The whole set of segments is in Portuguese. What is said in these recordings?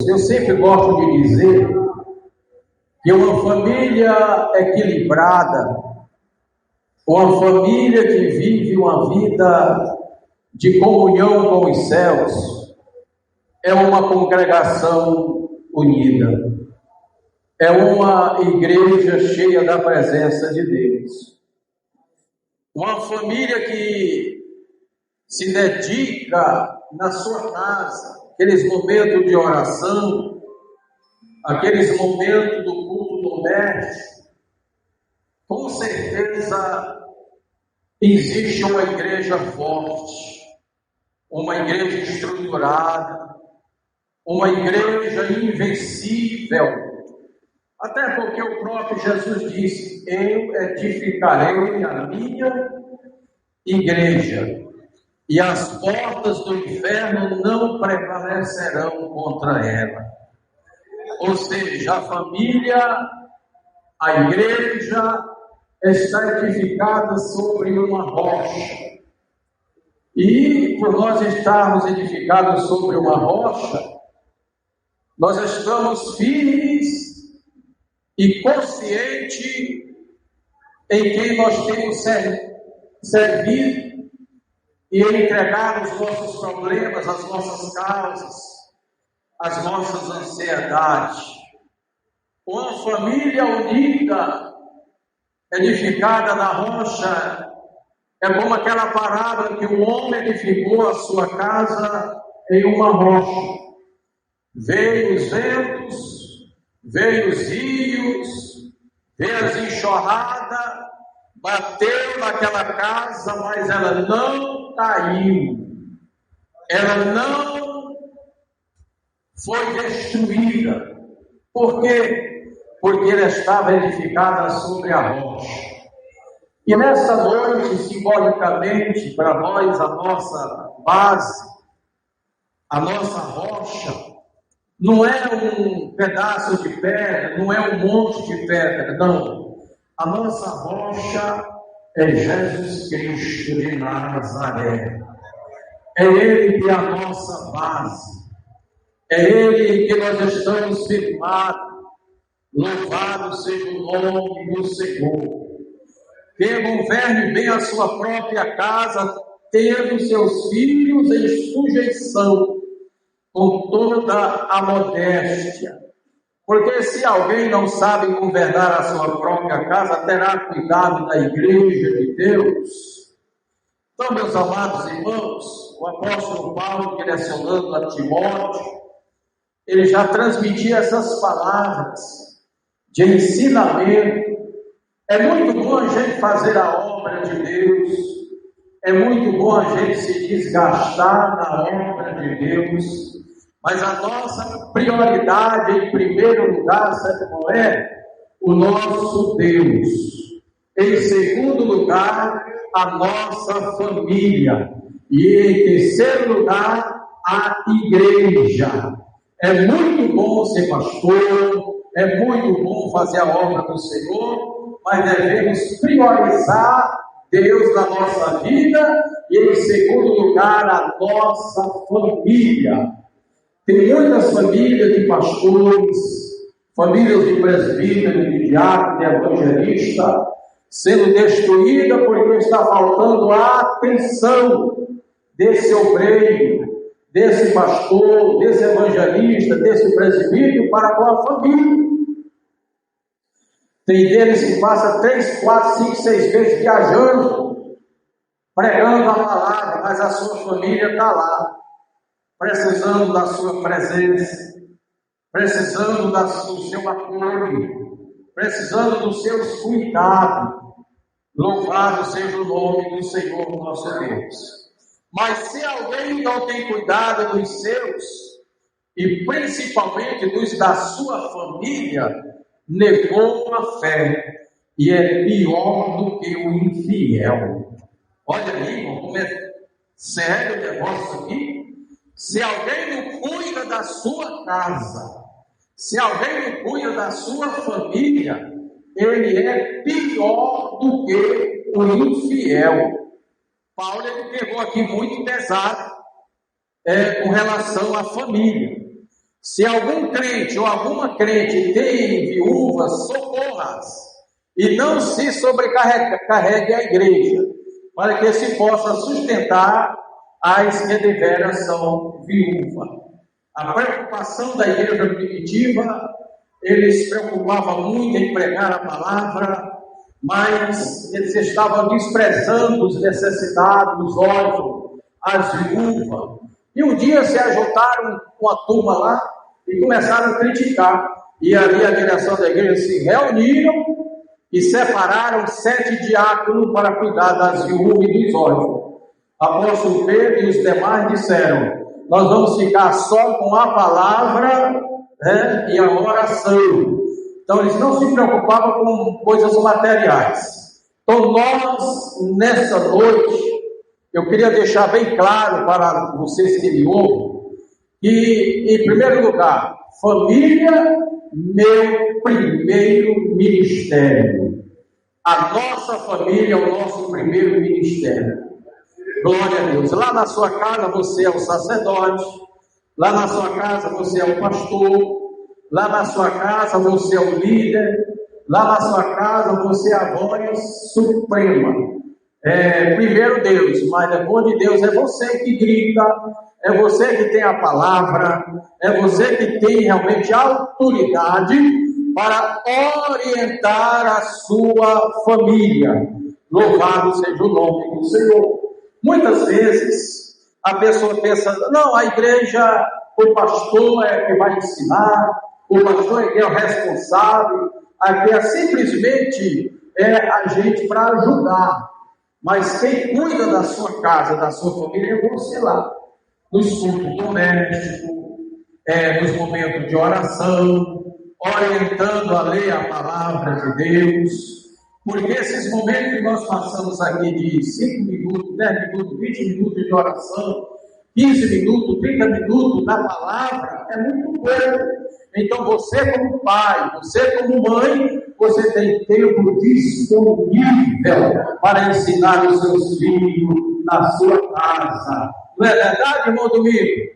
eu sempre gosto de dizer que uma família equilibrada, uma família que vive uma vida de comunhão com os céus, é uma congregação unida, é uma igreja cheia da presença de Deus. Uma família que se dedica na sua casa, aqueles momentos de oração, aqueles momentos do culto doméstico, com certeza existe uma igreja forte, uma igreja estruturada, uma igreja invencível. Até porque o próprio Jesus disse: eu edificarei a minha igreja, e as portas do inferno não prevalecerão contra ela. Ou seja, a família, a igreja está edificada sobre uma rocha. E por nós estarmos edificados sobre uma rocha, nós estamos firmes e conscientes em quem nós temos servido e entregar os nossos problemas, as nossas causas, as nossas ansiedades. Uma família unida, edificada na rocha, é como aquela parábola que o homem edificou a sua casa em uma rocha. Veio os ventos, veio os rios, veio as enxurradas, bateu naquela casa, mas ela não caiu, ela não foi destruída. Por quê? Porque ela estava edificada sobre a rocha. E nessa noite, simbolicamente, para nós, a nossa base, a nossa rocha, não é um pedaço de pedra, não é um monte de pedra, não. A nossa rocha é Jesus Cristo de Nazaré. É Ele que é a nossa base. É Ele que nós estamos firmados. Louvado seja o nome do Senhor. Quem governe bem a sua própria casa, tendo seus filhos em sujeição, com toda a modéstia. Porque se alguém não sabe governar a sua própria casa, terá cuidado da igreja de Deus. Então, meus amados irmãos, o apóstolo Paulo, direcionando a Timóteo, ele já transmitia essas palavras de ensinamento. É muito bom a gente fazer a obra de Deus, é muito bom a gente se desgastar na obra de Deus, mas a nossa prioridade, em primeiro lugar, sabe qual é? O nosso Deus. Em segundo lugar, a nossa família. E em terceiro lugar, a igreja. É muito bom ser pastor, é muito bom fazer a obra do Senhor, mas devemos priorizar Deus na nossa vida e, em segundo lugar, a nossa família. Tem muitas famílias de pastores, famílias de presbítero, de diácono, de evangelista, sendo destruída porque está faltando a atenção desse obreiro, desse pastor, desse evangelista, desse presbítero para com a família. Tem deles que passa 3, 4, 5, 6 vezes viajando, pregando a palavra, mas a sua família está lá, precisando da sua presença, precisando do seu apoio, precisando dos seus cuidados. Louvado seja o nome do Senhor nosso Deus. Mas se alguém não tem cuidado dos seus, e principalmente dos da sua família, negou a fé, e é pior do que o infiel. Olha aí, irmão, como é sério o negócio aqui. Se alguém não cuida da sua casa, se alguém não cuida da sua família, ele é pior do que o infiel. Paulo ele pegou aqui muito pesado com relação à família. Se algum crente ou alguma crente tem viúvas, socorra-as, e não se sobrecarregue a igreja, para que se possa sustentar as que deveras são viúvas. A preocupação da igreja primitiva, eles se preocupavam muito em pregar a palavra, mas eles estavam desprezando os necessitados, os órfãos, as viúvas. E um dia se ajuntaram com a turma lá e começaram a criticar. E ali a direção da igreja se reuniram e separaram 7 diáconos para cuidar das viúvas e dos órfãos. Apóstolo Pedro e os demais disseram: nós vamos ficar só com a palavra, e a oração. Então eles não se preocupavam com coisas materiais. Então nós, nessa noite, eu queria deixar bem claro para vocês que me ouvem, que, em primeiro lugar, família, meu primeiro ministério. A nossa família é o nosso primeiro ministério. Glória a Deus. Lá na sua casa você é o sacerdote, lá na sua casa você é o pastor, lá na sua casa você é o líder, lá na sua casa você é a voz suprema. Primeiro Deus, mas depois de Deus é você que grita, é você que tem a palavra, é você que tem realmente autoridade para orientar a sua família. Louvado seja o nome do Senhor. Muitas vezes a pessoa pensa: não, a igreja, o pastor é que vai ensinar, o pastor é que é o responsável, aqui é simplesmente a gente para ajudar. Mas quem cuida da sua casa, da sua família, é você lá, nos cultos domésticos, nos momentos de oração, orientando a ler a palavra de Deus. Porque esses momentos que nós passamos aqui de 5 minutos, 10 minutos, 20 minutos de oração, 15 minutos, 30 minutos na palavra, é muito pouco. Então você como pai, você como mãe, você tem tempo disponível para ensinar os seus filhos na sua casa. Não é verdade, irmão Domingo?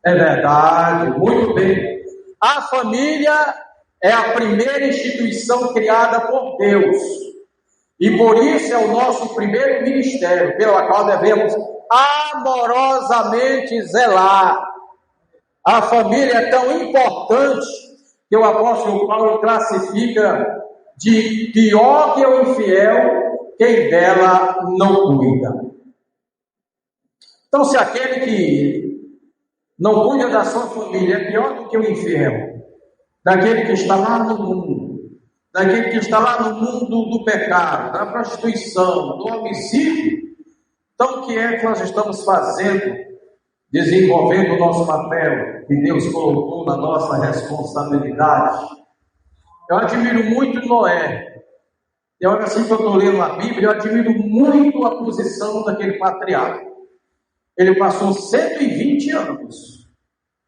É verdade, muito bem. A família é a primeira instituição criada por Deus. E por isso é o nosso primeiro ministério, pelo qual devemos amorosamente zelar. A família é tão importante que o apóstolo Paulo classifica de pior que o infiel quem dela não cuida. Então, se aquele que não cuida da sua família é pior do que o infiel, daquele que está lá no mundo, daquele que está lá no mundo do pecado, da prostituição, do homicídio, então o que é que nós estamos fazendo, desenvolvendo o nosso papel que Deus colocou na nossa responsabilidade? Eu admiro muito Noé. E olha, assim que eu estou lendo a Bíblia, eu admiro muito a posição daquele patriarca. Ele passou 120 anos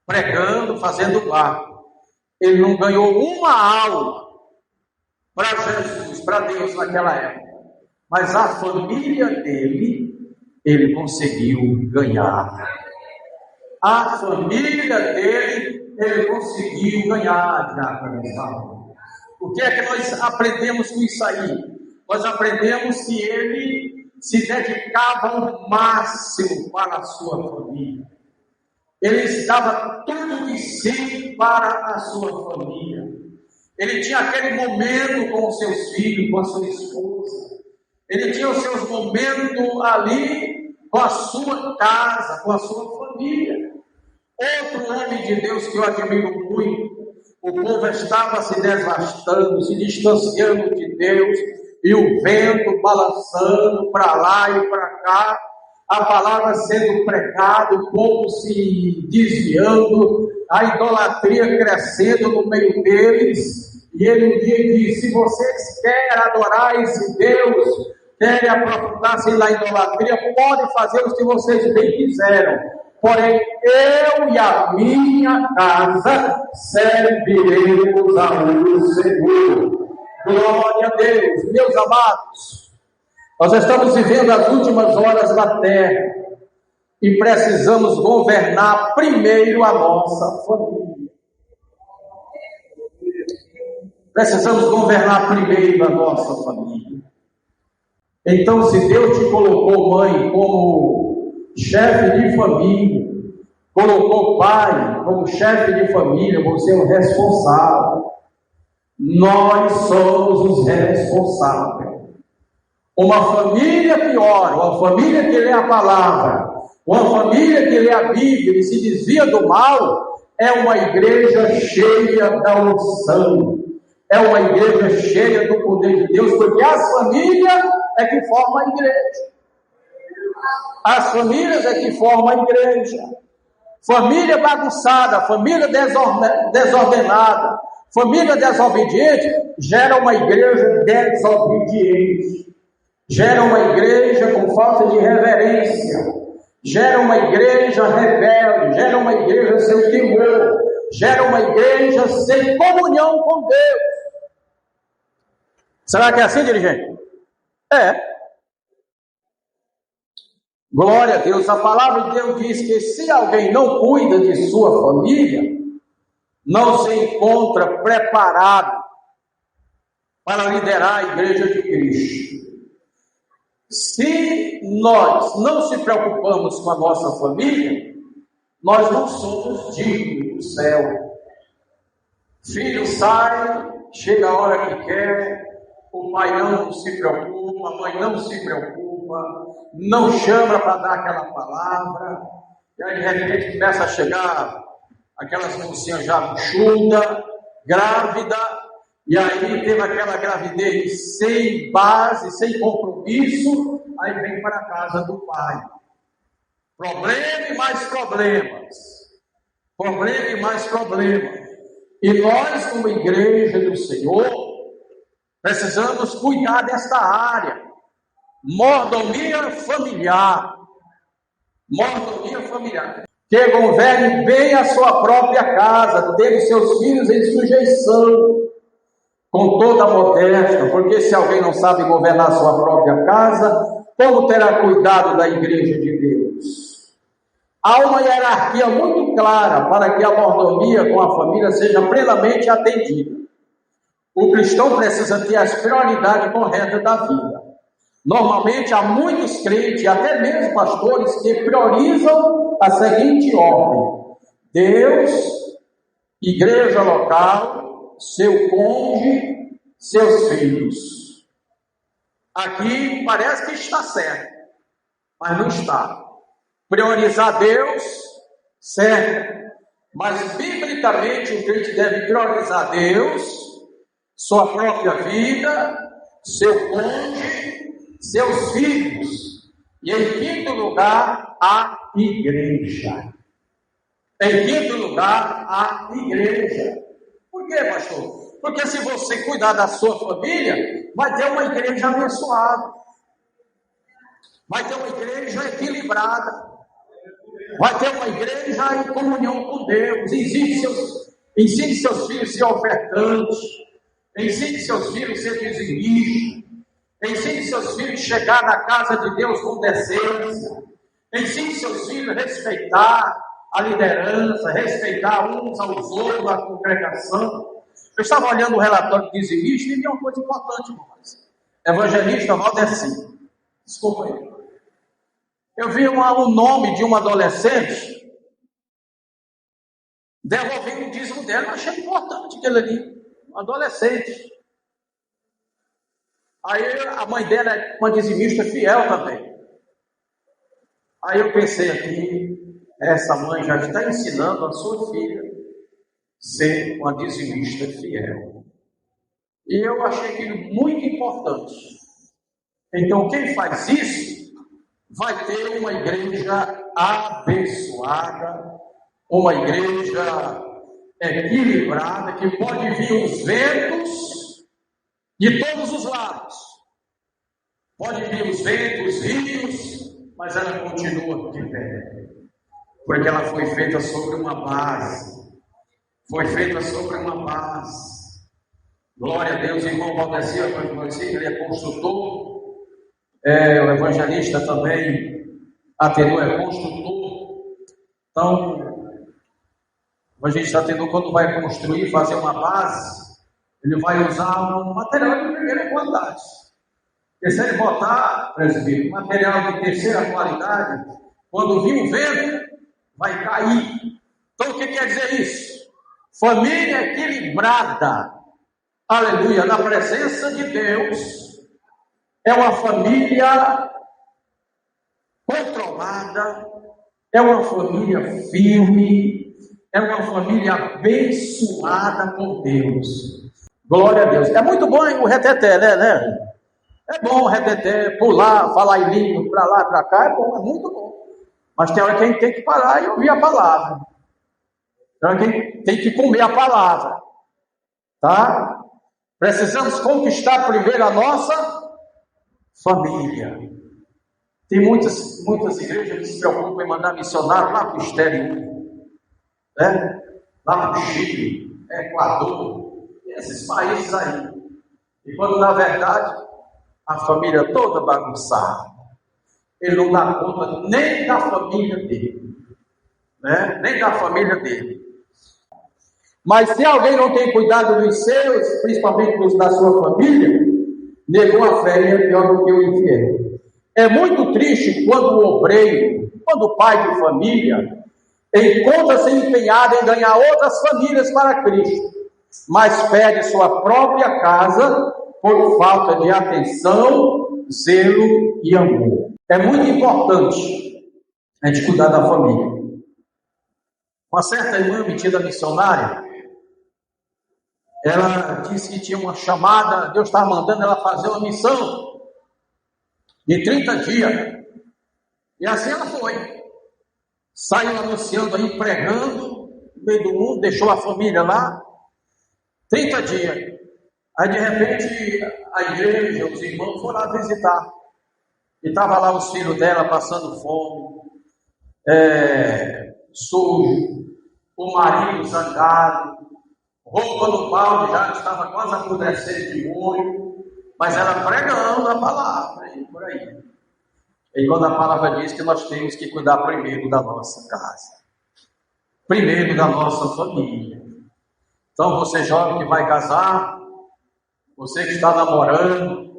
pregando, fazendo barco. Ele não ganhou uma alma para Jesus, para Deus naquela época. Mas a família dele, ele conseguiu ganhar. A família dele, ele conseguiu ganhar. O que é que nós aprendemos com isso aí? Nós aprendemos que ele se dedicava ao máximo para a sua família. Ele dava tudo de si para a sua família. Ele tinha aquele momento com os seus filhos, com a sua esposa. Ele tinha os seus momentos ali com a sua casa, com a sua família. Outro homem de Deus que eu admiro muito, o povo estava se devastando, se distanciando de Deus, e o vento balançando para lá e para cá, a palavra sendo pregada, o povo se desviando, a idolatria crescendo no meio deles. E ele um dia disse: se vocês querem adorar esse Deus, querem aprofundar-se na idolatria, podem fazer o que vocês bem quiseram. Porém, eu e a minha casa serviremos ao Senhor. Glória a Deus. Meus amados, nós estamos vivendo as últimas horas da terra. e precisamos governar primeiro a nossa família. Precisamos governar primeiro a nossa família. Então, se Deus te colocou, mãe, como chefe de família, colocou pai como chefe de família, você é o responsável. Nós somos os responsáveis. Uma família que ora, uma família que lê a palavra, uma família que lê a Bíblia e se desvia do mal, é uma igreja cheia da unção. É uma igreja cheia do poder de Deus, porque as famílias é que formam a igreja. As famílias é que formam a igreja. Família bagunçada, família desordenada, família desobediente, gera uma igreja desobediente. Gera uma igreja com falta de reverência. Gera uma igreja rebelde. Gera uma igreja sem temor. Gera uma igreja sem comunhão com Deus. Será que é assim, dirigente? É. Glória a Deus. A palavra de Deus diz que se alguém não cuida de sua família, não se encontra preparado para liderar a igreja de Cristo. Se nós não se preocupamos com a nossa família, nós não somos dignos do céu. Filho sai, chega a hora que quer, o pai não se preocupa, a mãe não se preocupa, não chama para dar aquela palavra, e aí de repente começa a chegar aquelas mocinhas já buchuda, grávida, e aí teve aquela gravidez sem base, sem compromisso, aí vem para a casa do pai. Problema e mais problemas. Problema e mais problemas. E nós, como igreja do Senhor, precisamos cuidar desta área. Mordomia familiar. Mordomia familiar. Que governe bem a sua própria casa, tendo seus filhos em sujeição, com toda a modéstia, porque se alguém não sabe governar a sua própria casa, como terá cuidado da igreja de Deus? Há uma hierarquia muito clara para que a mordomia com a família seja plenamente atendida. O cristão precisa ter as prioridades corretas da vida. Normalmente há muitos crentes, até mesmo pastores, que priorizam a seguinte ordem: Deus, igreja local, seu cônjuge, seus filhos. Aqui parece que está certo, mas não está. Priorizar Deus, certo, mas biblicamente o crente deve priorizar Deus, sua própria vida, seu cônjuge, seus filhos, e em quinto lugar, a igreja. Em quinto lugar, a igreja. Por quê, pastor? Porque se você cuidar da sua família, vai ter uma igreja abençoada, vai ter uma igreja equilibrada, vai ter uma igreja em comunhão com Deus. Ensine seus filhos a ser ofertantes, ensine seus filhos a ser dizimistas, ensine seus filhos a chegar na casa de Deus com decência, ensine seus filhos a respeitar a liderança, respeitar uns aos outros, a congregação. Eu estava olhando o relatório de dizimista e vi uma coisa importante, irmãos. Evangelista Valdeci. Desculpa aí. Eu vi o nome de uma adolescente devolvendo o dízimo dela. Eu achei importante aquele ali. Um adolescente. Aí a mãe dela é uma dizimista fiel também. Aí eu pensei aqui, essa mãe já está ensinando a sua filha a ser uma dizimista fiel. E eu achei aquilo muito importante. Então, quem faz isso vai ter uma igreja abençoada, uma igreja equilibrada, que pode vir os ventos de todos os lados. Pode vir os ventos, os rios, mas ela continua de pé. Porque ela foi feita sobre uma base. Foi feita sobre uma base. Glória a Deus, irmão Valdeci, ele é construtor. O evangelista também, Ateneu, é construtor. Então, a gente está tendo, quando vai construir, fazer uma base, ele vai usar um material de primeira qualidade. Porque se ele botar, presbítero, material de terceira qualidade, quando vir o vento, vai cair. Então, o que quer dizer isso? Família equilibrada, aleluia, na presença de Deus, é uma família controlada, é uma família firme, é uma família abençoada por Deus. Glória a Deus. É muito bom o reteté, né? É bom o reteté, pular, falar em língua, para lá, para cá, é bom, é muito bom. Mas tem hora que a gente tem que parar e ouvir a palavra. Tem hora que a gente tem que comer a palavra. Tá? Precisamos conquistar primeiro a nossa família. Tem muitas igrejas que se preocupam em mandar missionário lá para o exterior, né? Lá para o Chile, Equador, esses países aí. E quando na verdade a família toda bagunçada, ele não dá conta nem da família dele, né? Nem da família dele. Mas se alguém não tem cuidado dos seus, principalmente dos da sua família, negou a fé e é pior do que o infiel. É muito triste quando o obreiro, quando o pai de família, encontra-se empenhado em ganhar outras famílias para Cristo, mas perde sua própria casa por falta de atenção, zelo e amor. É muito importante a gente cuidar da família. Uma certa irmã metida missionária, ela disse que tinha uma chamada, Deus estava mandando ela fazer uma missão de 30 dias. E assim ela foi. Saiu anunciando aí, pregando, no meio do mundo, deixou a família lá, 30 dias. Aí de repente a igreja, os irmãos foram lá visitar. E estava lá os filhos dela passando fome, sujo, o marido zangado, roupa no balde já estava quase apodrecendo de molho, mas ela pregando a palavra, e por aí. E quando a palavra diz que nós temos que cuidar primeiro da nossa casa, primeiro da nossa família. Então você jovem que vai casar, você que está namorando,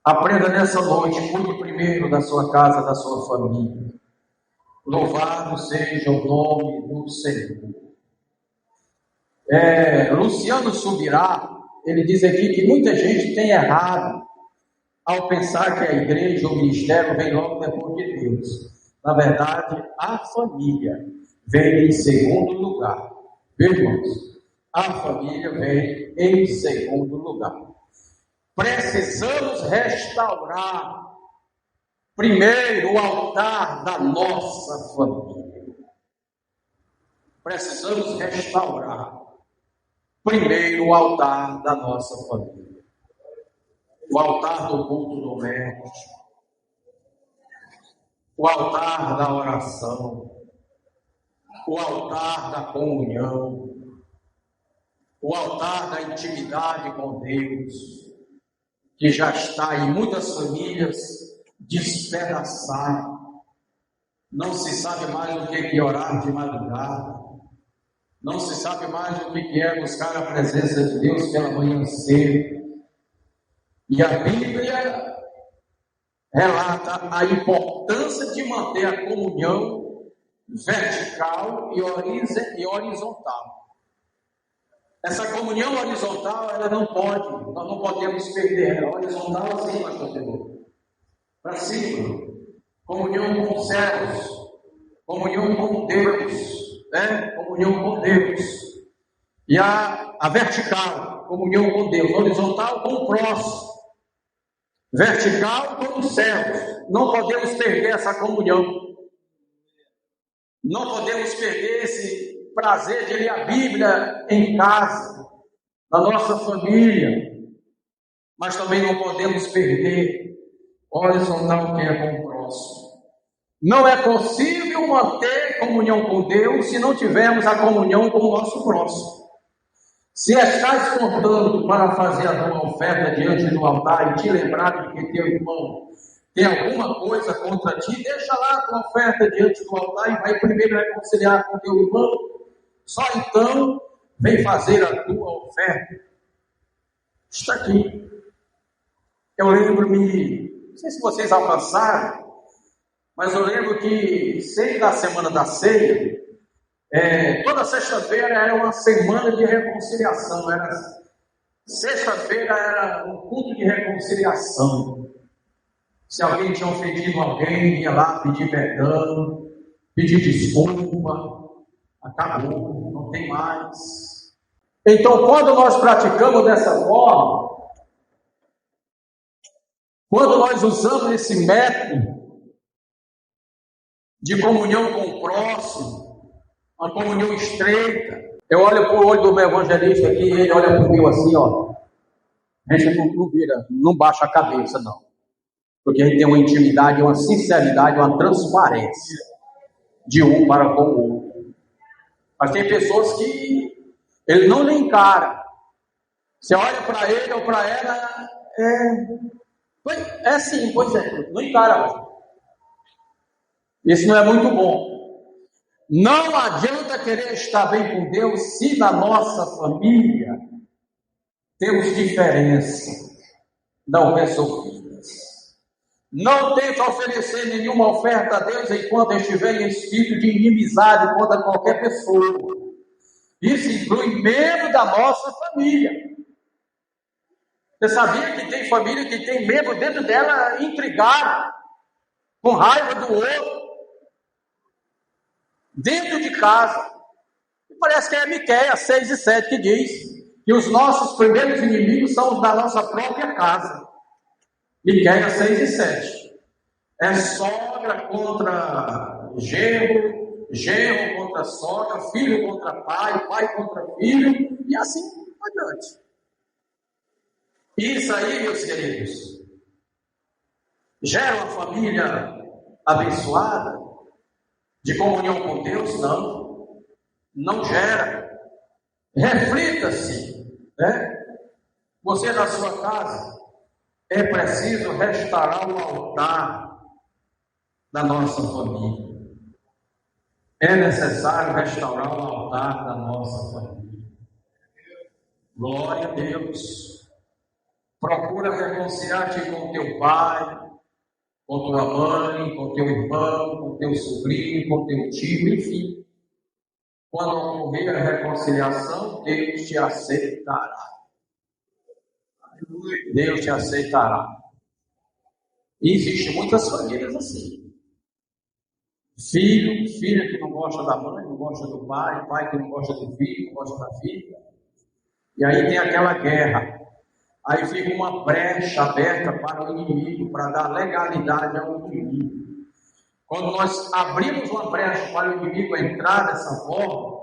aprenda nessa noite, cuide primeiro da sua casa, da sua família. Louvado seja o nome do Senhor. Luciano Subirá, ele diz aqui que muita gente tem errado ao pensar que a igreja, o ministério vem logo depois de Deus. Na verdade, a família vem em segundo lugar. Viu, irmãos? A família vem em segundo lugar. Precisamos restaurar primeiro o altar da nossa família. Precisamos restaurar primeiro o altar da nossa família. O altar do culto doméstico. O altar da oração. O altar da comunhão. O altar da intimidade com Deus, que já está em muitas famílias despedaçado. Não se sabe mais o que é orar de madrugada. Não se sabe mais o que é buscar a presença de Deus pela manhã cedo. E a Bíblia relata a importância de manter a comunhão vertical e horizontal. Essa comunhão horizontal, ela não pode, nós não podemos perder ela. Horizontal assim, pastor Senhor. Para cima. Comunhão com os céus. Comunhão com Deus. Né? Comunhão com Deus. E a vertical, comunhão com Deus. Horizontal com o próximo. Vertical com os céus. Não podemos perder essa comunhão. Não podemos perder esse prazer de ler a Bíblia em casa, na nossa família, mas também não podemos perder horizontal que é com o próximo. Não é possível manter comunhão com Deus se não tivermos a comunhão com o nosso próximo. Se estás contando para fazer a tua oferta diante do altar e te lembrar de que teu irmão tem alguma coisa contra ti, deixa lá a tua oferta diante do altar e vai primeiro reconciliar com teu irmão. Só então vem fazer a tua oferta. Está aqui. Eu lembro-me, não sei se vocês alcançaram, mas eu lembro que sempre na semana da ceia, toda sexta-feira era uma semana de reconciliação. Sexta-feira era um culto de reconciliação. Se alguém tinha ofendido alguém, ia lá pedir perdão, pedir desculpa, acabou, não tem mais. Então, quando nós praticamos dessa forma, quando nós usamos esse método de comunhão com o próximo, uma comunhão estreita, eu olho para o olho do meu evangelista aqui, ele olha para o meu assim, ó. A gente não vira, não baixa a cabeça, não. Porque a gente tem uma intimidade, uma sinceridade, uma transparência de um para com o outro. Mas tem pessoas que ele não lhe encara. Você olha para ele ou para ela, sim, pois é, não encara. Isso não é muito bom. Não adianta querer estar bem com Deus se na nossa família temos diferença, não resolvidas. Não tente oferecer nenhuma oferta a Deus enquanto estiver em espírito de inimizade contra qualquer pessoa. Isso inclui membro da nossa família. Você sabia que tem família que tem membro dentro dela intrigado, com raiva do outro, dentro de casa? E parece que é Miqueias 6:7 que diz que os nossos primeiros inimigos são os da nossa própria casa. Miqueias 6:7. É sogra contra genro, genro contra sogra, filho contra pai, pai contra filho, e assim adiante. Isso aí, meus queridos, gera uma família abençoada, de comunhão com Deus? Não, não gera. Reflita-se, né? Você na sua casa, é preciso restaurar o altar da nossa família. É necessário restaurar o altar da nossa família. Glória a Deus. Procura reconciliar-te com teu pai, com tua mãe, com teu irmão, com teu sobrinho, com teu tio, enfim. Quando ocorrer a reconciliação, Deus te aceitará. Deus te aceitará. E existem muitas famílias assim. Filha que não gosta da mãe, não gosta do pai, pai que não gosta do filho, não gosta da filha. E aí tem aquela guerra. Aí fica uma brecha aberta para o inimigo, para dar legalidade ao inimigo. Quando nós abrimos uma brecha para o inimigo entrar dessa forma,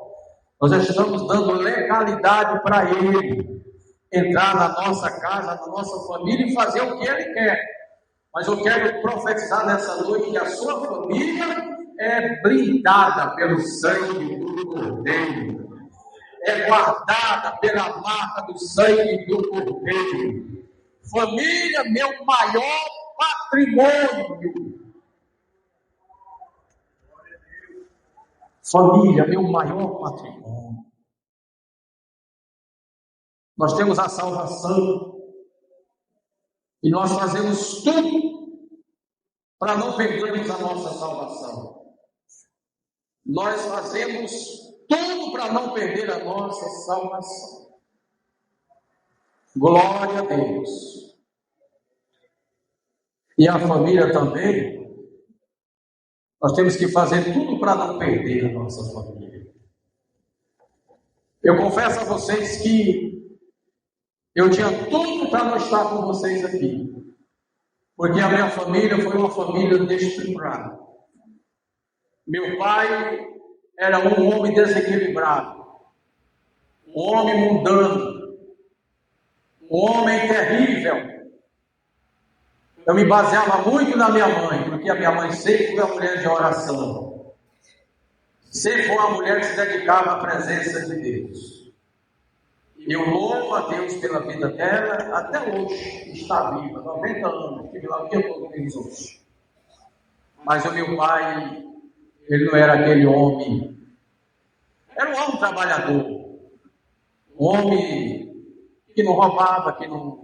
nós já estamos dando legalidade para ele entrar na nossa casa, na nossa família e fazer o que ele quer. Mas eu quero profetizar nessa noite que a sua família é blindada pelo sangue do Cordeiro, é guardada pela marca do sangue do Cordeiro. Família, meu maior patrimônio. Família, meu maior patrimônio. Nós temos a salvação e nós fazemos tudo para não perdermos a nossa salvação. Nós fazemos tudo para não perder a nossa salvação. Glória a Deus. E a família também, nós temos que fazer tudo para não perder a nossa família. Eu confesso a vocês que eu tinha tudo para não estar com vocês aqui, porque a minha família foi uma família desequilibrada. Meu pai era um homem desequilibrado, um homem mundano, um homem terrível. Eu me baseava muito na minha mãe, porque a minha mãe sempre foi uma mulher de oração, sempre foi uma mulher que se dedicava à presença de Deus. Eu louvo a Deus pela vida dela, até hoje está viva, 90 anos, tive lá o tempo todo com hoje. Mas o meu pai, ele não era aquele homem, era um homem trabalhador, um homem que não roubava, que não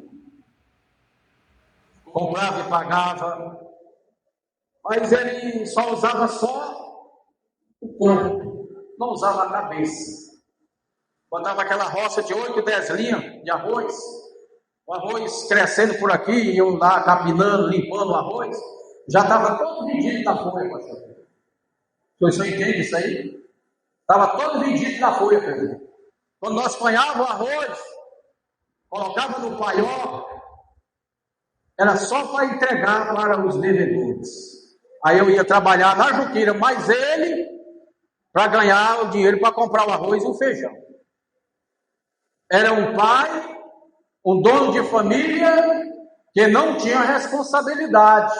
comprava e pagava, mas ele só usava o corpo, não usava a cabeça. Botava aquela roça de 8, 10 linhas de arroz, o arroz crescendo por aqui, iam lá capinando, limpando o arroz, já estava todo vendido na folha, pastor. O senhor entende isso aí? Estava todo vendido na folha, pastor. Quando nós apanhávamos o arroz, colocava no paiol, era só para entregar para os vendedores. Aí eu ia trabalhar na Juquira, mas ele, para ganhar o dinheiro para comprar o arroz e o feijão. Era um pai, um dono de família, que não tinha responsabilidade.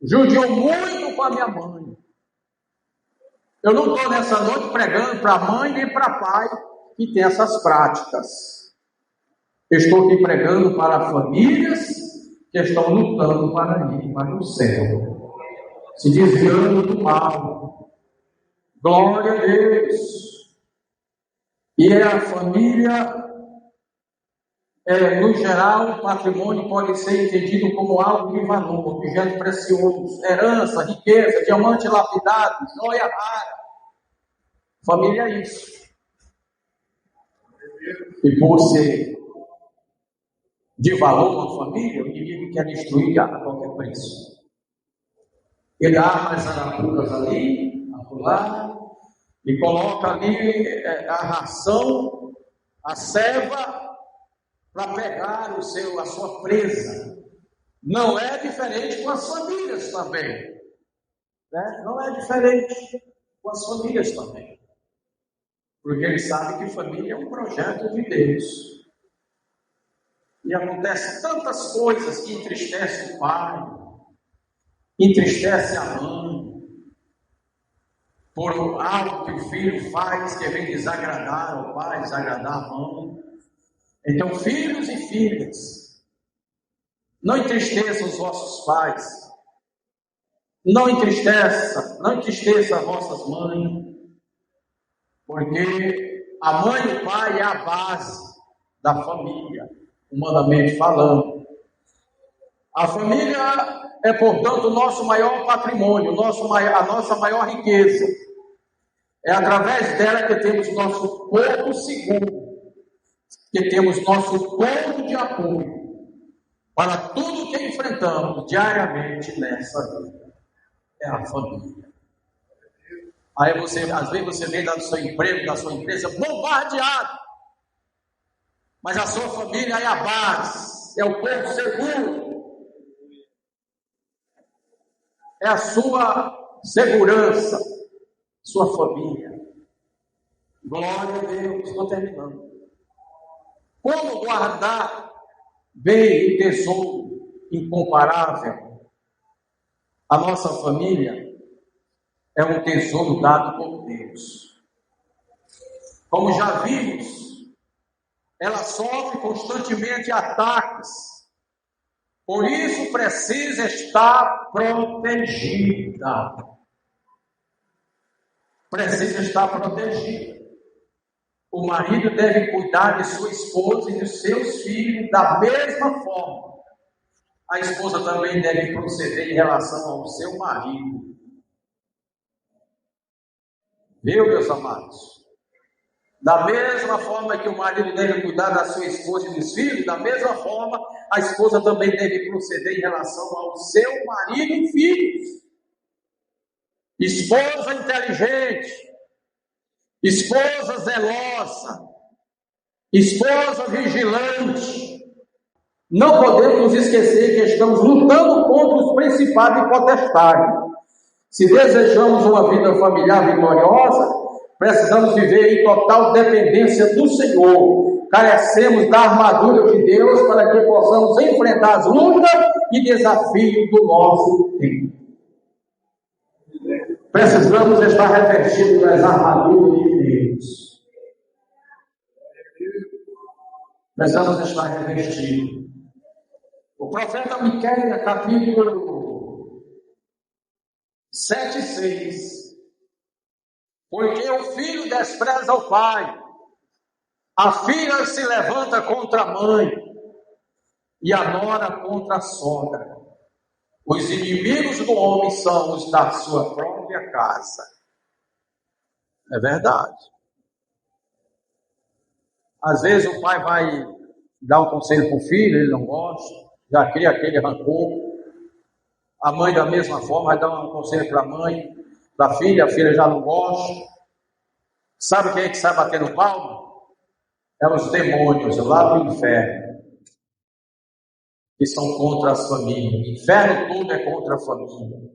Judiou muito com a minha mãe. Eu não estou nessa noite pregando para mãe nem para pai que tem essas práticas. Eu estou aqui pregando para famílias que estão lutando para ir para o céu, se desviando do mal. Glória a Deus. E a família, no geral, o patrimônio pode ser entendido como algo de valor, objeto precioso, herança, riqueza, diamante lapidado, joia rara. Família é isso. E por ser de valor uma família, o inimigo quer destruir a qualquer preço. Ele arma as arapucas ali, acolá, e coloca ali a ração, a serva, para pegar a sua presa. Não é diferente com as famílias também. Né? Não é diferente com as famílias também. Porque ele sabe que família é um projeto de Deus. E acontece tantas coisas que entristecem o pai, entristece a mãe, por algo que o filho faz que vem desagradar ao pai, desagradar a mãe. Então, filhos e filhas, não entristeçam os vossos pais, não entristeça as vossas mães, porque a mãe e o pai é a base da família, humanamente falando. A família é, portanto, o nosso maior patrimônio, a nossa maior riqueza. É através dela que temos nosso porto seguro, que temos nosso ponto de apoio para tudo que enfrentamos diariamente nessa vida. É a família. Aí às vezes você vem do seu emprego, da sua empresa, bombardeado. Mas a sua família é a base, é o ponto seguro. É a sua segurança, sua família. Glória a Deus, estou terminando. Como guardar bem o tesouro incomparável? A nossa família é um tesouro dado por Deus. Como já vimos, ela sofre constantemente ataques. Por isso precisa estar protegida. Precisa estar protegida. O marido deve cuidar de sua esposa e dos seus filhos da mesma forma. A esposa também deve proceder em relação ao seu marido. Viu, meus amados? Da mesma forma que o marido deve cuidar da sua esposa e dos filhos, da mesma forma, a esposa também deve proceder em relação ao seu marido e filhos. Esposa inteligente, esposa zelosa, esposa vigilante. Não podemos nos esquecer que estamos lutando contra os principados e potestades. Se desejamos uma vida familiar vitoriosa, precisamos viver em total dependência do Senhor. Carecemos da armadura de Deus para que possamos enfrentar as lutas e desafios do nosso tempo. Precisamos estar revestidos das armaduras de Deus. Precisamos estar revestidos. O profeta Miqueias, capítulo 7:6. Porque o filho despreza o pai, a filha se levanta contra a mãe, e a nora contra a sogra. Os inimigos do homem são os da sua própria casa. É verdade. Às vezes o pai vai dar um conselho para o filho, ele não gosta, já cria aquele rancor. A mãe da mesma forma vai dar um conselho para a mãe, da filha, a filha já não gosta. Sabe quem é que sai batendo palma? É os demônios lá do inferno, que são contra as famílias. O inferno tudo é contra a família.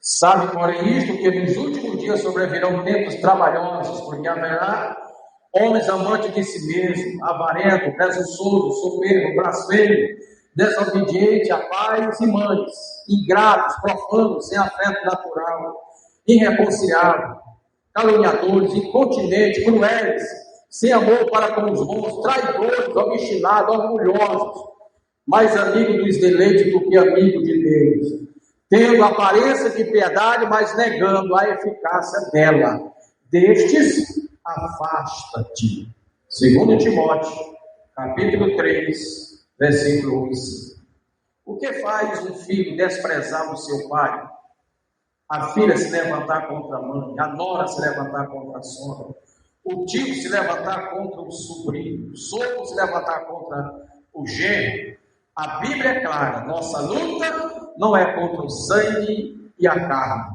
Sabe, porém, isto que nos últimos dias sobrevirão tempos trabalhosos, porque haverá homens amantes de si mesmo, avarento, presunçoso, soberbo, blasfemo, desobediente a pais e mães, ingratos, profanos, sem afeto natural, irreconciliáveis, caluniadores, incontinentes, cruéis, sem amor para com os bons, traidores, obstinados, orgulhosos, mais amigo dos deleites do que amigo de Deus, tendo aparência de piedade, mas negando a eficácia dela. Destes, afasta-te. 2 Timóteo, capítulo 3, versículo 1 e 5. O que faz um filho desprezar o seu pai? A filha se levantar contra a mãe, a nora se levantar contra a sogra, o tio se levantar contra o sobrinho, o sogro se levantar contra o genro. A Bíblia é clara, nossa luta não é contra o sangue e a carne,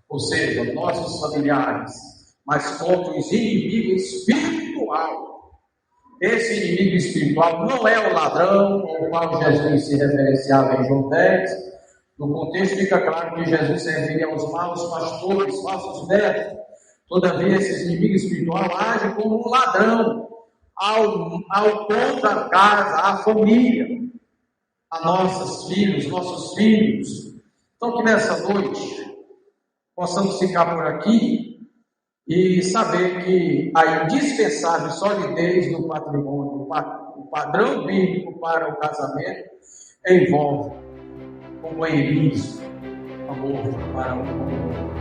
ou seja, nossos familiares, mas contra os inimigos espirituais. Esse inimigo espiritual não é o ladrão, ao qual Jesus se referenciava em João 10. No contexto fica claro que Jesus serviria aos maus pastores, falsos mestres. Todavia, esses inimigos espirituais agem como um ladrão ao contra a casa, a família, a nossos filhos. Então, que nessa noite possamos ficar por aqui e saber que a indispensável solidez do patrimônio, o padrão bíblico para o casamento, envolve companheirismo, amor para um com o outro.